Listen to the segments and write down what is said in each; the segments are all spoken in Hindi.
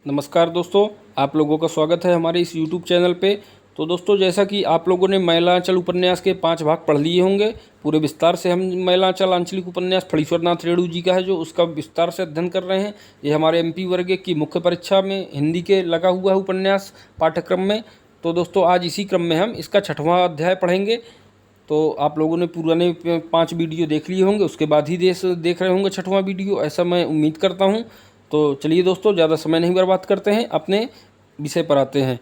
नमस्कार दोस्तों, आप लोगों का स्वागत है हमारे इस YouTube चैनल पे। तो दोस्तों, जैसा कि आप लोगों ने मैलांचल उपन्यास के 5 भाग पढ़ लिए होंगे, पूरे विस्तार से हम मैलांचल आंचलिक उपन्यास फणीश्वरनाथ रेणु जी का है जो उसका विस्तार से अध्ययन कर रहे हैं। ये हमारे MP वर्ग की मुख्य परीक्षा में हिंदी के लगा हुआ है उपन्यास पाठ्यक्रम में। तो दोस्तों, आज इसी क्रम में हम इसका 6वां अध्याय पढ़ेंगे। तो आप लोगों ने पुराने 5 वीडियो देख लिए होंगे, उसके बाद ही देख रहे होंगे 6वां वीडियो, ऐसा मैं उम्मीद करता हूँ। तो चलिए दोस्तों, ज़्यादा समय नहीं बर्बाद करते हैं, अपने विषय पर आते हैं।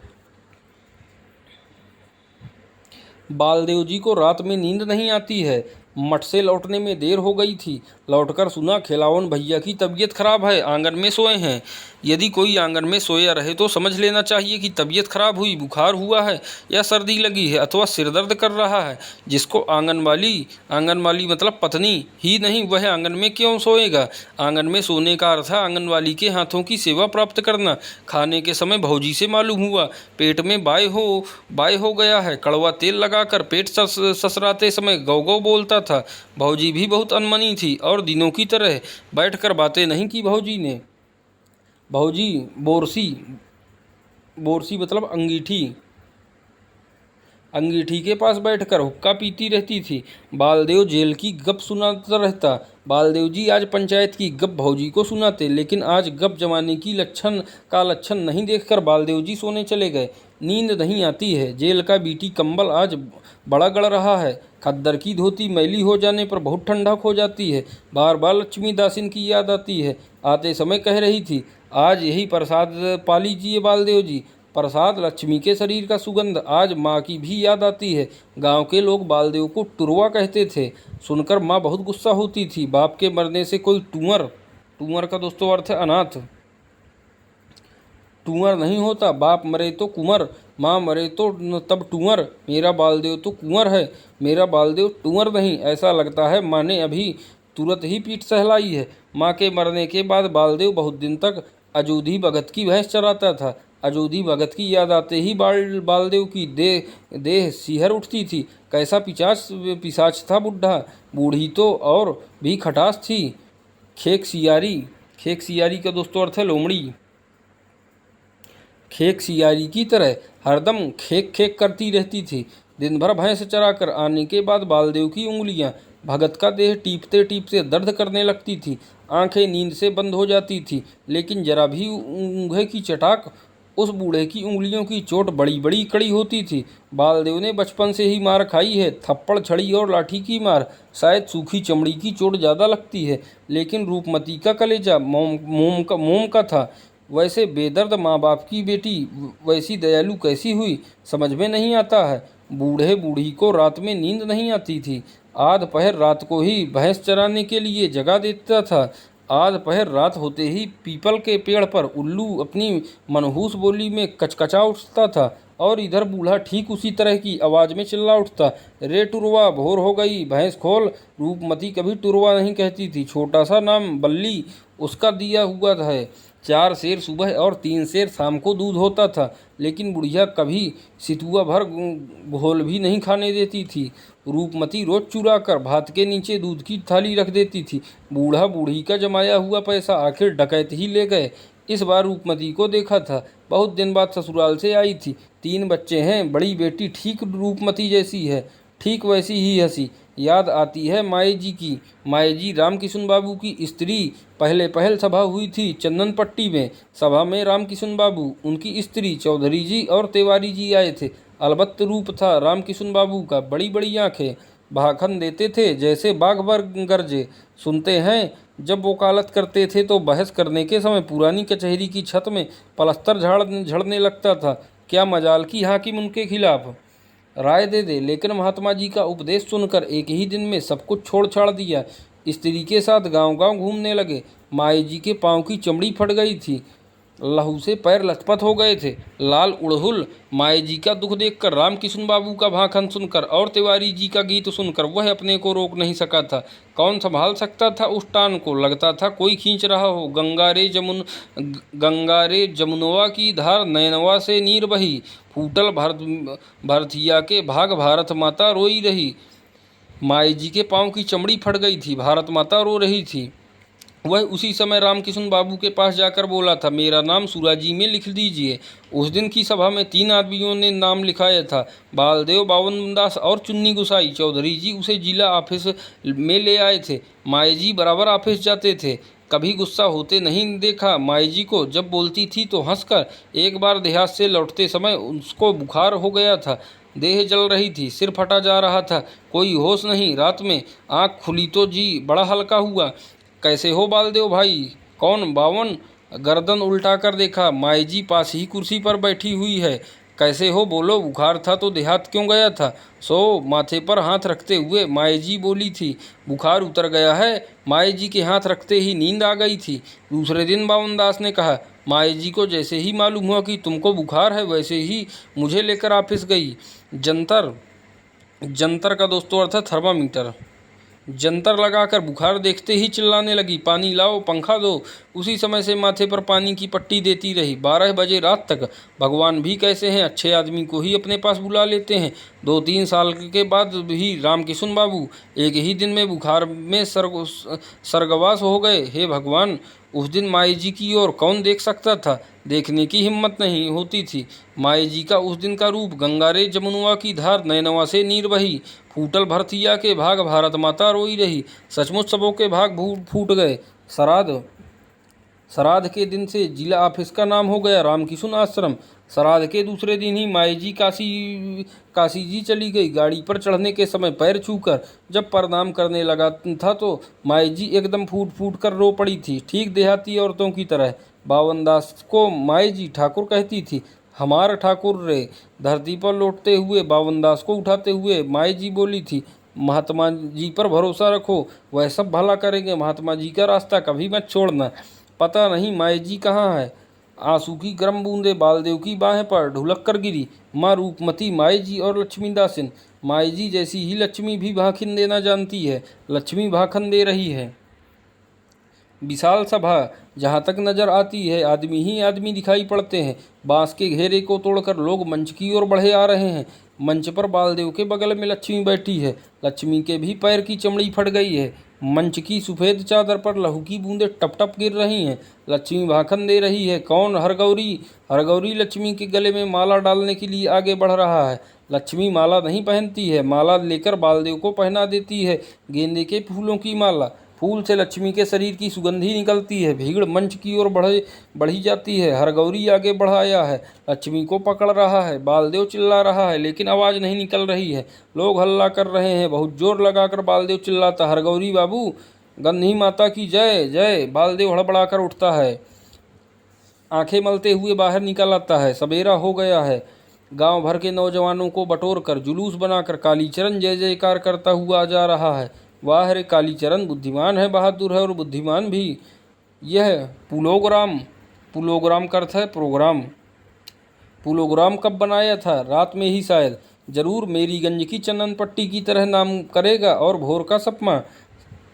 बालदेव जी को रात में नींद नहीं आती है। मठ से लौटने में देर हो गई थी। लौटकर सुना खिलावन भैया की तबीयत खराब है, आंगन में सोए हैं। यदि कोई आंगन में सोया रहे तो समझ लेना चाहिए कि तबीयत खराब हुई, बुखार हुआ है या सर्दी लगी है अथवा सिर दर्द कर रहा है। जिसको आंगनवाली मतलब पत्नी ही नहीं, वह आंगन में क्यों सोएगा। आंगन में सोने का अर्थ है आंगनवाली के हाथों की सेवा प्राप्त करना। खाने के समय भौजी से मालूम हुआ पेट में बाय हो गया है। कड़वा तेल लगाकर पेट ससराते समय गौ गौ बोलता था। भौजी भी बहुत अनमनी थी और दिनों की तरह बैठकर बातें नहीं की भौजी ने। भौजी बोरसी मतलब अंगीठी के पास बैठकर हुक्का पीती रहती थी। बालदेव जेल की गप सुनाता रहता। बालदेव जी आज पंचायत की गप भौजी को सुनाते, लेकिन आज गप जमाने की लक्षण नहीं देखकर बालदेव जी सोने चले गए। नींद नहीं आती है। जेल का बीटी कंबल आज बड़ा गड़ रहा है। खद्दर की धोती मैली हो जाने पर बहुत ठंडक हो जाती है। बार बार लक्ष्मी दासिन की याद आती है। आते समय कह रही थी, आज यही प्रसाद पा लीजिए बालदेव जी। प्रसाद, लक्ष्मी के शरीर का सुगंध। आज माँ की भी याद आती है। गांव के लोग बालदेव को टुरवा कहते थे। सुनकर माँ बहुत गुस्सा होती थी। बाप के मरने से कोई टूअर का दोस्तों अर्थ है अनाथ, टूअर नहीं होता। बाप मरे तो कुंवर, माँ मरे तो तब टूअर। मेरा बालदेव तो कुंवर है, मेरा बालदेव टूअर नहीं। ऐसा लगता है माँ ने अभी तुरंत ही पीठ सहलाई है। माँ के मरने के बाद बालदेव बहुत दिन तक अजूधी भगत की भैंस चराता था। अजूधी भगत की याद आते ही बालदेव की देह सिहर उठती थी। कैसा पिशाच था बुढ़ा। बूढ़ी तो और भी खटास थी। खेक सियारी का दोस्तों अर्थ है लोमड़ी। खेक सियारी की तरह हरदम खेक खेक करती रहती थी। दिन भर भैंस चराकर आने के बाद बालदेव की उंगलियां भगत का देह टीपते टीपते दर्द करने लगती थी। आंखें नींद से बंद हो जाती थी, लेकिन जरा भी ऊँघे की चटाक, उस बूढ़े की उंगलियों की चोट बड़ी बड़ी कड़ी होती थी। बालदेव ने बचपन से ही मार खाई है, थप्पड़, छड़ी और लाठी की मार। शायद सूखी चमड़ी की चोट ज़्यादा लगती है, लेकिन रूपमती का कलेजा मोम का था। वैसे बेदर्द माँ बाप की बेटी वैसी दयालु कैसी हुई, समझ में नहीं आता है। बूढ़े बूढ़ी को रात में नींद नहीं आती थी। आध पहर रात को ही भैंस चराने के लिए जगा देता था। आध पहर रात होते ही पीपल के पेड़ पर उल्लू अपनी मनहूस बोली में कचकचा उठता था और इधर बूढ़ा ठीक उसी तरह की आवाज़ में चिल्ला उठता, रे टुरवा, भोर हो गई, भैंस खोल। रूपमती कभी टुरवा नहीं कहती थी। छोटा सा नाम बल्ली उसका दिया हुआ है। 4 सेर सुबह और 3 सेर शाम को दूध होता था, लेकिन बुढ़िया कभी सितुआ भर घोल भी नहीं खाने देती थी। रूपमती रोज चुरा कर भात के नीचे दूध की थाली रख देती थी। बूढ़ा बूढ़ी का जमाया हुआ पैसा आखिर डकैत ही ले गए। इस बार रूपमती को देखा था। बहुत दिन बाद ससुराल से आई थी। 3 बच्चे हैं। बड़ी बेटी ठीक रूपमती जैसी है, ठीक वैसी ही हंसी। याद आती है माए जी की। माए जी रामकिशन बाबू की स्त्री। पहल सभा हुई थी चंदन पट्टी में। सभा में रामकिशन बाबू, उनकी स्त्री चौधरी जी और तिवारी जी आए थे। अलबत्त रूप था रामकिशन बाबू का, बड़ी बड़ी आंखें। भाखन देते थे जैसे बाघ बर गरजे। सुनते हैं जब वकालत करते थे तो बहस करने के समय पुरानी कचहरी की छत में पलस्तर झड़ने लगता था। क्या मजाल की हाकिम उनके खिलाफ राय दे दे, लेकिन महात्मा जी का उपदेश सुनकर एक ही दिन में सब कुछ छोड़ छाड़ दिया। स्त्री के साथ गांव गांव घूमने लगे। माए जी के पाँव की चमड़ी फट गई थी, लहू से पैर लथपथ हो गए थे। लाल उड़हुल। माए जी का दुख देखकर, रामकिशन बाबू का भाखन सुनकर और तिवारी जी का गीत सुनकर वह अपने को रोक नहीं सका था। कौन संभाल सकता था उस टान को। लगता था कोई खींच रहा हो। गंगा रे जमुनवा की धार, नैनवा से नीर बही। फूटल भरथिया के भाग, भारत माता रोई रही। माए जी के पाँव की चमड़ी फट गई थी, भारत माता रो रही थी। वह उसी समय रामकिशन बाबू के पास जाकर बोला था, मेरा नाम सूराजी में लिख दीजिए। उस दिन की सभा में 3 आदमियों ने नाम लिखाया था, बालदेव, बावनदास और चुन्नी गुसाई। चौधरी जी उसे जिला ऑफिस में ले आए थे। माई जी बराबर ऑफिस जाते थे, कभी गुस्सा होते नहीं देखा माई जी को। जब बोलती थी तो हंसकर। एक बार देहात से लौटते समय उसको बुखार हो गया था, देह जल रही थी, सिर फटा जा रहा था, कोई होश नहीं। रात में आँख खुली तो जी बड़ा हल्का हुआ। कैसे हो बालदेव भाई? कौन? बावन। गर्दन उल्टा कर देखा, माई जी पास ही कुर्सी पर बैठी हुई है। कैसे हो? बोलो। बुखार था तो देहात क्यों गया था? सो माथे पर हाथ रखते हुए माई जी बोली थी, बुखार उतर गया है। माई जी के हाथ रखते ही नींद आ गई थी। दूसरे दिन बावनदास ने कहा, माई जी को जैसे ही मालूम हुआ कि तुमको बुखार है, वैसे ही मुझे लेकर ऑफिस गई। जंतर, जंतर का दोस्तों अर्थ है थर्मामीटर। जंतर लगाकर बुखार देखते ही चिल्लाने लगी, पानी लाओ, पंखा दो। उसी समय से माथे पर पानी की पट्टी देती रही। 12 बजे रात तक। भगवान भी कैसे हैं, अच्छे आदमी को ही अपने पास बुला लेते हैं। 2-3 साल के बाद भी रामकिशन बाबू एक ही दिन में बुखार में स्वर्गवास हो गए। हे भगवान! उस दिन माई जी की ओर कौन देख सकता था? देखने की हिम्मत नहीं होती थी। माई जी का उस दिन का रूप, गंगारे जमुनुआ की धार, नैनवा से नीर बही। फूटल भरतिया के भाग, भारत माता रोई रही। सचमुच सबों के भाग फूट गए। श्राद्ध के दिन से जिला ऑफिस का नाम हो गया रामकिशन आश्रम। श्राद्ध के दूसरे दिन ही माई जी काशी जी चली गई। गाड़ी पर चढ़ने के समय पैर छूकर जब प्रणाम करने लगा था तो माई जी एकदम फूट फूट कर रो पड़ी थी, ठीक देहाती औरतों की तरह। बावनदास को माई जी ठाकुर कहती थी। हमार ठाकुर रे। धरती पर लौटते हुए बावनदास को उठाते हुए माई जी बोली थी, महात्मा जी पर भरोसा रखो, वह सब भला करेंगे। महात्मा जी का रास्ता कभी मत छोड़ना। पता नहीं माई जी कहाँ है। आंसू की गर्म बूंदें बालदेव की बाहें पर ढुलक कर गिरी। माँ रूपमती, माई जी और लक्ष्मी दासिन। माई जी जैसी ही लक्ष्मी भी भाखिन देना जानती है। लक्ष्मी भाखन दे रही है। विशाल सभा, जहाँ तक नजर आती है आदमी ही आदमी दिखाई पड़ते हैं। बांस के घेरे को तोड़कर लोग मंच की ओर बढ़े आ रहे हैं। मंच पर बालदेव के बगल में लक्ष्मी बैठी है। लक्ष्मी के भी पैर की चमड़ी फट गई है। मंच की सफ़ेद चादर पर लहू की बूंदें टप टप गिर रही हैं। लक्ष्मी भाखन दे रही है। कौन? हरगौरी। हरगौरी लक्ष्मी के गले में माला डालने के लिए आगे बढ़ रहा है। लक्ष्मी माला नहीं पहनती है, माला लेकर बालदेव को पहना देती है, गेंदे के फूलों की माला। फूल से लक्ष्मी के शरीर की सुगंधी निकलती है। भीड़ मंच की ओर बढ़ी जाती है। हरगौरी आगे बढ़ाया है, लक्ष्मी को पकड़ रहा है। बालदेव चिल्ला रहा है लेकिन आवाज़ नहीं निकल रही है। लोग हल्ला कर रहे हैं। बहुत जोर लगाकर बालदेव चिल्लाता, हरगौरी बाबू, गंधी माता की जय जय। बालदेव हड़बड़ाकर उठता है, आंखें मलते हुए बाहर निकल आता है। सवेरा हो गया है। गांव भर के नौजवानों को बटोरकर जुलूस बनाकर कालीचरण जय जयकार करता हुआ जा रहा है। वाह रे कालीचरण, बुद्धिमान है, बहादुर है और बुद्धिमान भी। यह पुलोग्राम, पुलोग्राम का अर्थ है प्रोग्राम। पुलोग्राम कब बनाया था? रात में ही शायद। जरूर मेरीगंज की चंदन पट्टी की तरह नाम करेगा। और भोर का सपना।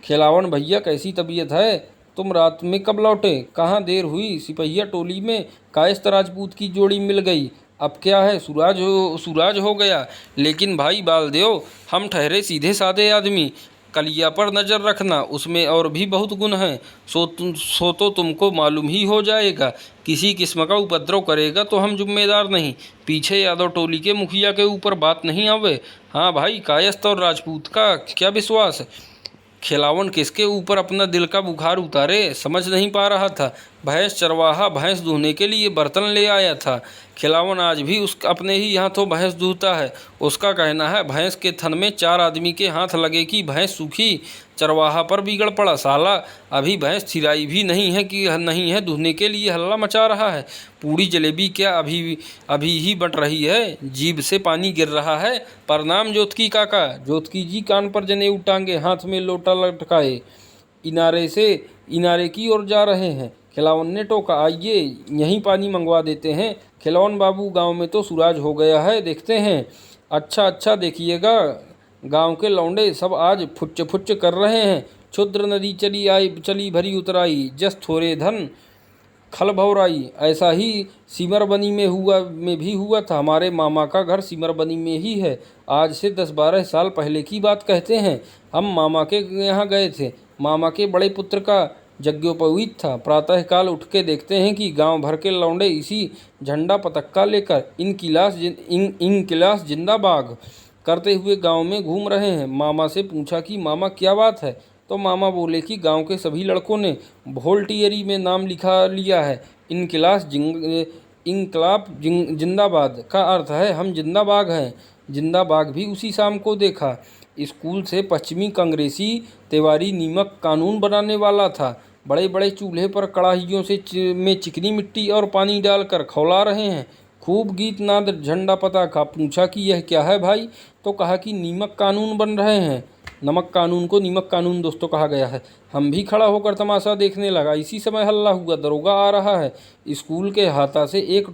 खिलावन भैया, कैसी तबीयत है? तुम रात में कब लौटे? कहाँ देर हुई? सिपहिया टोली में कायस्थ राजपूत की जोड़ी मिल गई। अब क्या है? सुराज हो गया। लेकिन भाई बालदेव, हम ठहरे सीधे साधे आदमी। कलिया पर नज़र रखना, उसमें और भी बहुत गुण हैं। सो तो तुमको मालूम ही हो जाएगा। किसी किस्म का उपद्रव करेगा तो हम जिम्मेदार नहीं। पीछे यादव टोली के मुखिया के ऊपर बात नहीं आवे। हाँ भाई, कायस्थ और राजपूत का क्या विश्वास। खिलावन किसके ऊपर अपना दिल का बुखार उतारे, समझ नहीं पा रहा था। भैंस चरवाहा भैंस दूहने के लिए बर्तन ले आया था। खिलावन आज भी अपने ही हाथों भैंस दूहता है। उसका कहना है भैंस के थन में 4 आदमी के हाथ लगे कि भैंस सूखी। चरवाहा पर बिगड़ पड़ा साला। अभी भैंस थिराई भी नहीं है कि नहीं है, दूहने के लिए हल्ला मचा रहा है। पूड़ी जलेबी क्या अभी ही बट रही है? जीभ से पानी गिर रहा है। प्रणाम जोतकी काका। जोतकी जी कान पर जनेऊ टांगे, हाथ में लोटा लटकाए इनारे से इनारे की ओर जा रहे हैं। खिलावन ने टोका, आइए यहीं पानी मंगवा देते हैं। खिलौन बाबू, गांव में तो सुराज हो गया है, देखते हैं। अच्छा देखिएगा, गांव के लौंडे सब आज फुच्च फुच्च कर रहे हैं। क्षुद्र नदी चली भरी उतराई, जस थोरे धन खल भौराई। ऐसा ही सिमरबनी में भी हुआ था। हमारे मामा का घर सिमरबनी में ही है। आज से 10-12 साल पहले की बात कहते हैं। हम मामा के यहाँ गए थे। मामा के बड़े पुत्र का यज्ञोपवीत था। प्रातःकाल उठ के देखते हैं कि गांव भर के लौंडे इसी झंडा पतक्का लेकर इनकिलास जिंदाबाद करते हुए गांव में घूम रहे हैं। मामा से पूछा कि मामा क्या बात है, तो मामा बोले कि गांव के सभी लड़कों ने वोल्टियरी में नाम लिखा लिया है। इनकलाब जिंदाबाद का अर्थ है हम जिंदाबाग हैं। जिंदाबाग भी उसी शाम को देखा। स्कूल से पश्चिमी कांग्रेसी तिवारी नीमक कानून बनाने वाला था। बड़े बड़े चूल्हे पर कड़ाहियों में चिकनी मिट्टी और पानी डालकर खौला रहे हैं। खूब गीत नाद झंडा पताका। पूछा कि यह क्या है भाई, तो कहा कि नीमक कानून बन रहे हैं। नमक कानून को नीमक कानून दोस्तों कहा गया है। हम भी खड़ा होकर तमाशा देखने लगा। इसी समय हल्ला हुआ, दरोगा आ रहा है। स्कूल के हाथा से एक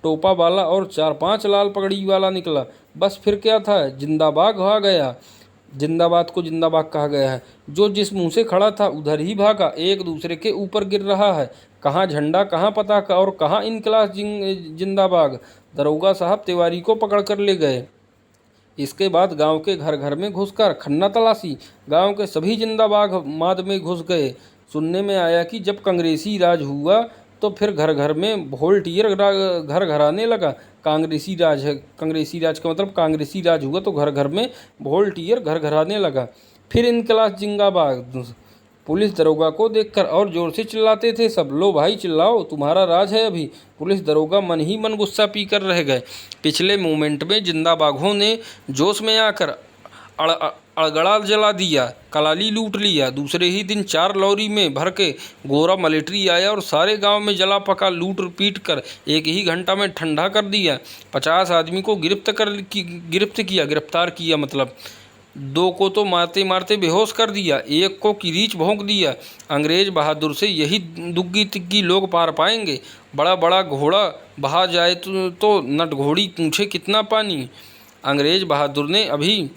टोपा वाला और 4-5 लाल पगड़ी वाला निकला। बस फिर क्या था, जिंदाबाद आ गया। जिंदाबाद को जिंदाबाद कहा गया है। जो जिस मुंह से खड़ा था उधर ही भागा, एक दूसरे के ऊपर गिर रहा है। कहाँ झंडा, कहाँ पताका और कहाँ इनकलाब जिंदाबाद। दरोगा साहब तिवारी को पकड़ कर ले गए। इसके बाद गांव के घर घर में घुसकर खन्ना तलाशी। गांव के सभी जिंदाबाद माद में घुस गए। सुनने में आया कि जब कांग्रेसी राज हुआ तो फिर घर घर में वोल्टियर घर घर आने लगा। कांग्रेसी राज है, कांग्रेसी राज का मतलब कांग्रेसी राज हुआ तो घर घर में वोल्टियर घर घर आने लगा। फिर इनकलाब जिंदाबाद। पुलिस दरोगा को देखकर और जोर से चिल्लाते थे सब, लो भाई चिल्लाओ, तुम्हारा राज है अभी। पुलिस दरोगा मन ही मन गुस्सा पी कर रह गए। पिछले मोमेंट में जिंदाबागों ने जोश में आकर अड़गड़ा जला दिया, कलाली लूट लिया। दूसरे ही दिन 4 लॉरी में भर के गोरा मिलिट्री आया और सारे गांव में जला पका लूट पीट कर 1 ही घंटा में ठंडा कर दिया। 50 आदमी को गिरफ्तार किया मतलब 2 को तो मारते मारते बेहोश कर दिया, 1 को किरीच भोंक दिया। अंग्रेज बहादुर से यही दुग्गी तिग्गी लोग पार पाएंगे। बड़ा बड़ा घोड़ा बहा जाए तो नट घोड़ी पूछे कितना पानी। अंग्रेज बहादुर ने अभी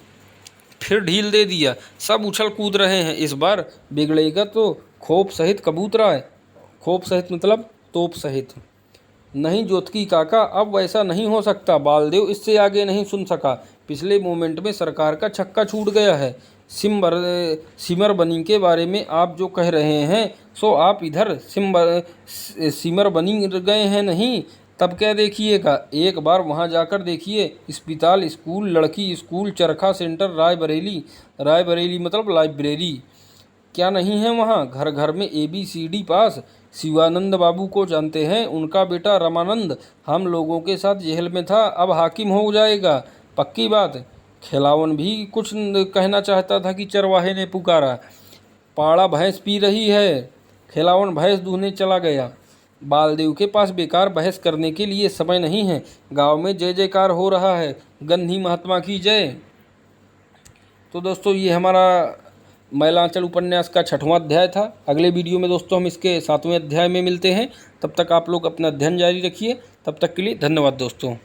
फिर ढील दे दिया। सब उछल कूद रहे हैं। इस बार बिगड़ेगा तो खोप सहित कबूतरा है। खोप सहित मतलब तोप सहित। नहीं जोतकी काका, अब वैसा नहीं हो सकता। बालदेव इससे आगे नहीं सुन सका। पिछले मोमेंट में सरकार का छक्का छूट गया है। सिमर बनी के बारे में आप जो कह रहे हैं सो आप इधर सिमर बनी गए हैं नहीं, तब क्या देखिएगा। एक बार वहां जाकर देखिए। अस्पताल, स्कूल, लड़की स्कूल, चरखा सेंटर, रायबरेली मतलब लाइब्रेरी क्या नहीं है वहाँ। घर घर में ABCD पास। शिवानंद बाबू को जानते हैं, उनका बेटा रमानंद हम लोगों के साथ जेल में था, अब हाकिम हो जाएगा, पक्की बात। खिलावन भी कुछ कहना चाहता था कि चरवाहे ने पुकारा, पाड़ा भैंस पी रही है। खिलावन भैंस दूहने चला गया। बालदेव के पास बेकार बहस करने के लिए समय नहीं है। गांव में जय जयकार हो रहा है, गंधी महात्मा की जय। तो दोस्तों ये हमारा मैलांचल उपन्यास का 6वां अध्याय था। अगले वीडियो में दोस्तों हम इसके 7वें अध्याय में मिलते हैं। तब तक आप लोग अपना अध्ययन जारी रखिए। तब तक के लिए धन्यवाद दोस्तों।